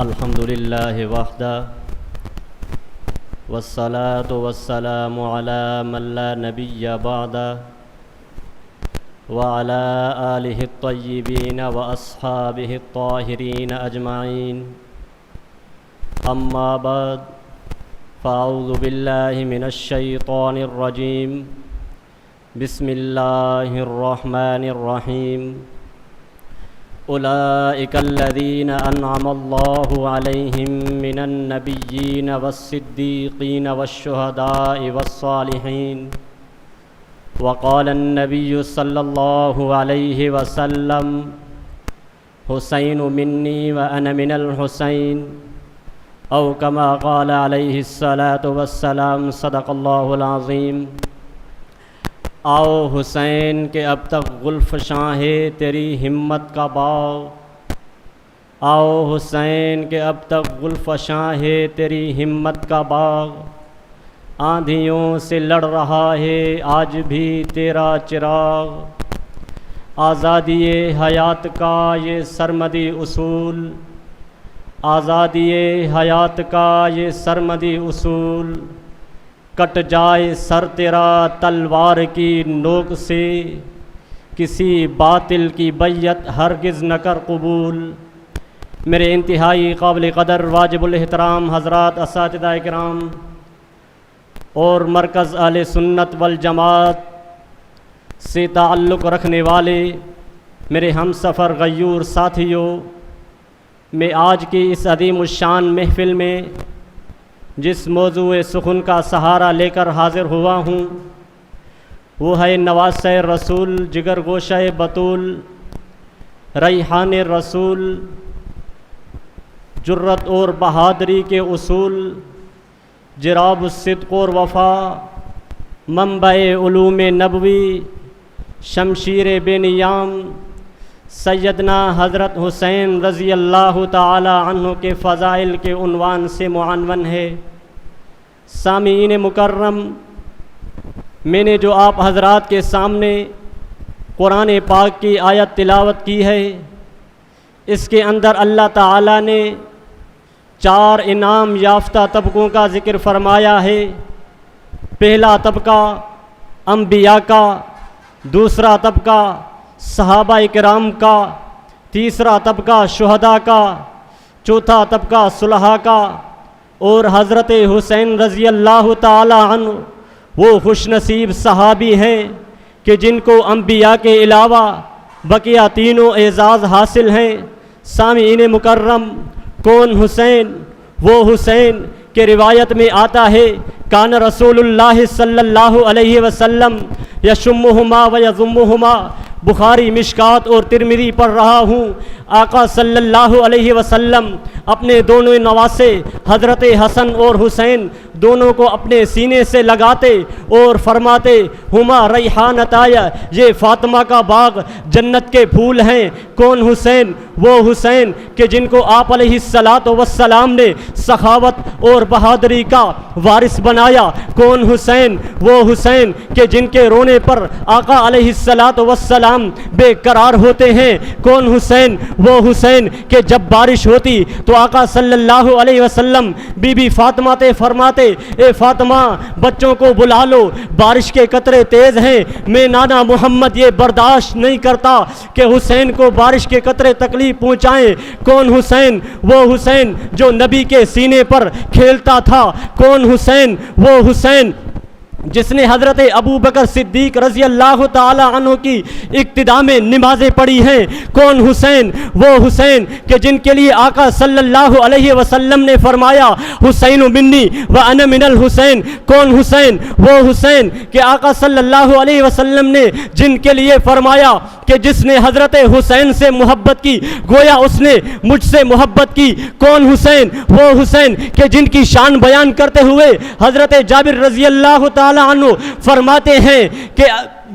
الحمد لله وحده والصلاة والسلام على من لا نبي بعده وعلى آله الطيبين وأصحابه الطاهرين أجمعين. أما بعد، فأعوذ بالله من الشيطان الرجيم. بسم الله الرحمن الرحيم. أولئك الذين أنعم الله عليهم من النبيين والصديقين والشهداء والصالحين. وقال النبي صلى الله عليه وسلم: حسين مني وأنا من الحسين، أو كما قال عليه الصلاة والسلام. صدق الله العظيم. آؤ حسین کہ اب تک گلفشاں ہے تیری ہمت کا باغ، آؤ حسین کہ اب تک گلفشاں ہے تیری ہمت کا باغ، آندھیوں سے لڑ رہا ہے آج بھی تیرا چراغ. آزادی حیات کا یہ سرمدی اصول، آزادی حیات کا یہ سرمدی اصول، کٹ جائے سر تیرا تلوار کی نوک سے، کسی باطل کی بیعت ہرگز نہ کر قبول. میرے انتہائی قابل قدر واجب الاحترام حضرات اساتذہ کرام اور مرکز اہل سنت والجماعت سے تعلق رکھنے والے میرے ہم سفر غیور ساتھیوں، میں آج کی اس عظیم الشان محفل میں جس موضوع سخن کا سہارا لے کر حاضر ہوا ہوں وہ ہے نواسہ رسول، جگر گوشہ بطول، ریحان رسول، جرت اور بہادری کے اصول، جراب الصدق اور وفا، منبع علوم نبوی، شمشیر بے نیام، سیدنا حضرت حسین رضی اللہ تعالی عنہ کے فضائل کے عنوان سے معنون ہے. سامعین مکرم، میں نے جو آپ حضرات کے سامنے قرآن پاک کی آیت تلاوت کی ہے، اس کے اندر اللہ تعالی نے 4 انعام یافتہ طبقوں کا ذکر فرمایا ہے. پہلا طبقہ انبیاء کا، دوسرا طبقہ صحابہ کرام کا، تیسرا طبقہ شہداء کا، چوتھا طبقہ صلحاء کا، اور حضرت حسین رضی اللہ تعالی عنہ وہ خوش نصیب صحابی ہیں کہ جن کو انبیاء کے علاوہ بقیہ تینوں اعزاز حاصل ہیں. سامعین مکرم، کون حسین؟ وہ حسین کہ روایت میں آتا ہے کان رسول اللہ صلی اللہ علیہ وسلم یشمہما و یضمہما. بخاری، مشکات اور ترمذی پڑھ رہا ہوں. آقا صلی اللہ علیہ وسلم اپنے دونوں نواسے حضرت حسن اور حسین دونوں کو اپنے سینے سے لگاتے اور فرماتے: ہما ریحانتایا، یہ فاطمہ کا باغ، جنت کے پھول ہیں. کون حسین؟ وہ حسین کہ جن کو آپ علیہ الصلاۃ والسلام نے سخاوت اور بہادری کا وارث بنایا. کون حسین؟ وہ حسین کہ جن کے رونے پر آقا علیہ الصلاۃ والسلام بے قرار ہوتے ہیں. کون حسین؟ وہ حسین کہ جب بارش ہوتی تو آقا صلی اللہ علیہ وسلم بی بی فاطمہ تے فرماتے: اے فاطمہ، بچوں کو بلا لو، بارش کے قطرے تیز ہیں. میں نانا محمد یہ برداشت نہیں کرتا کہ حسین کو بارش کے قطرے تکلیف پہنچائیں. کون حسین؟ وہ حسین جو نبی کے سینے پر کھیلتا تھا. کون حسین؟ وہ حسین جس نے حضرت ابو بکر صدیق رضی اللہ تعالی عنہ کی اقتداء میں نمازیں پڑھی ہیں. کون حسین؟ وہ حسین کہ جن کے لیے آقا صلی اللہ علیہ وسلم نے فرمایا: حسین منی و انا من الحسین. کون حسین؟ وہ حسین کہ آقا صلی اللہ علیہ وسلم نے جن کے لیے فرمایا کہ جس نے حضرت حسین سے محبت کی گویا اس نے مجھ سے محبت کی. کون حسین؟ وہ حسین کہ جن کی شان بیان کرتے ہوئے حضرت جابر رضی اللہ تعالی عنہ فرماتے ہیں کہ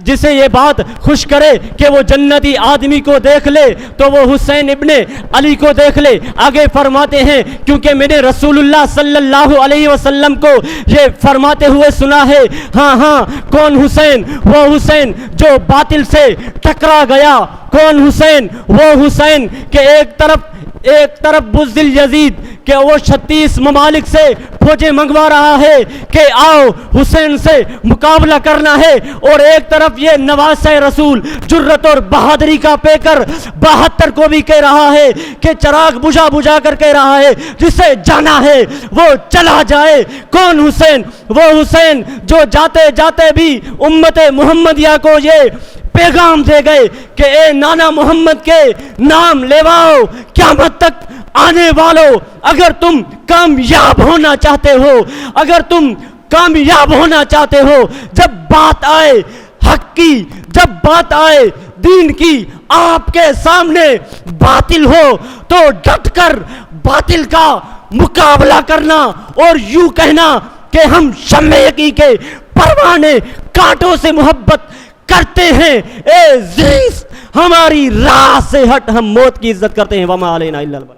جسے یہ بات خوش کرے کہ وہ جنتی آدمی کو دیکھ لے تو وہ حسین ابن علی کو دیکھ لے. آگے فرماتے ہیں کیونکہ میں نے رسول اللہ صلی اللہ علیہ وسلم کو یہ فرماتے ہوئے سنا ہے. ہاں ہاں، کون حسین؟ وہ حسین جو باطل سے ٹکرا گیا. کون حسین؟ وہ حسین کہ ایک طرف ایک طرف بزدل یزید کہ وہ 36 ممالک سے فوجیں منگوا رہا ہے کہ آؤ حسین سے مقابلہ کرنا ہے، اور ایک طرف یہ نواسہ رسول جرت اور بہادری کا پیکر 72 کو بھی کہہ رہا ہے کہ چراغ بجھا بجھا کر کہہ رہا ہے جسے جانا ہے وہ چلا جائے۔ کون حسین؟ وہ حسین جو جاتے جاتے بھی امت محمدیہ کو یہ پیغام دے گئے کہ اے نانا محمد کے نام لیواؤ، قیامت تک آنے والوں، اگر تم کامیاب ہونا چاہتے ہو، اگر تم کامیاب ہونا چاہتے ہو، جب بات آئے حق کی، جب بات آئے دین کی، آپ کے سامنے باطل ہو تو ڈٹ کر باطل کا مقابلہ کرنا اور یوں کہنا کہ ہم شمع یقین کے پروانے کانٹوں سے محبت کرتے ہیں، اے عزیز ہماری راہ سے ہٹ، ہم موت کی عزت کرتے ہیں۔ وما علینا الا البلاغ۔